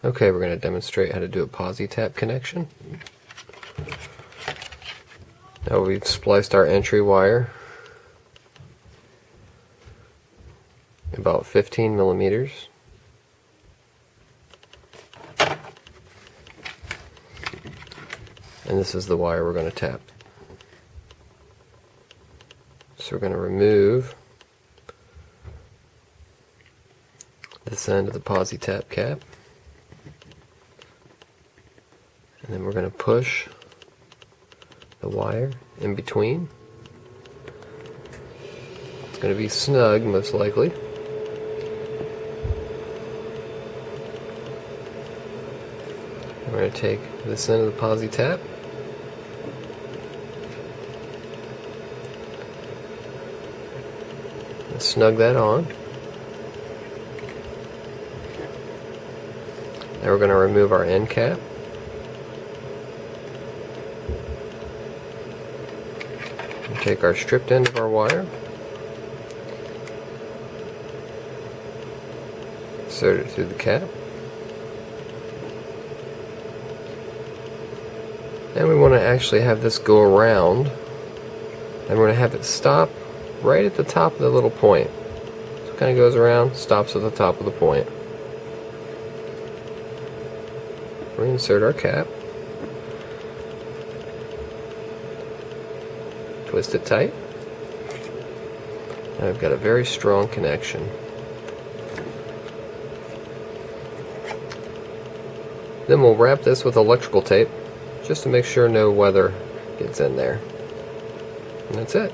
Okay, we're going to demonstrate how to do a Posi-Tap connection. Now we've spliced our entry wire about 15 millimeters. And this is the wire we're going to tap. So we're going to remove this end of the Posi-Tap cap. And then we're going to push the wire in between. It's going to be snug, most likely. We're going to take this end of the Posi-Tap, and snug that on. Now we're going to remove our end cap. Take our stripped end of our wire, insert it through the cap, and we want to actually have this go around, and we're going to have it stop right at the top of the little point. So it kind of goes around, stops at the top of the point. Reinsert our cap. Twist it tight. And I've got a very strong connection. Then we'll wrap this with electrical tape just to make sure no weather gets in there. And that's it.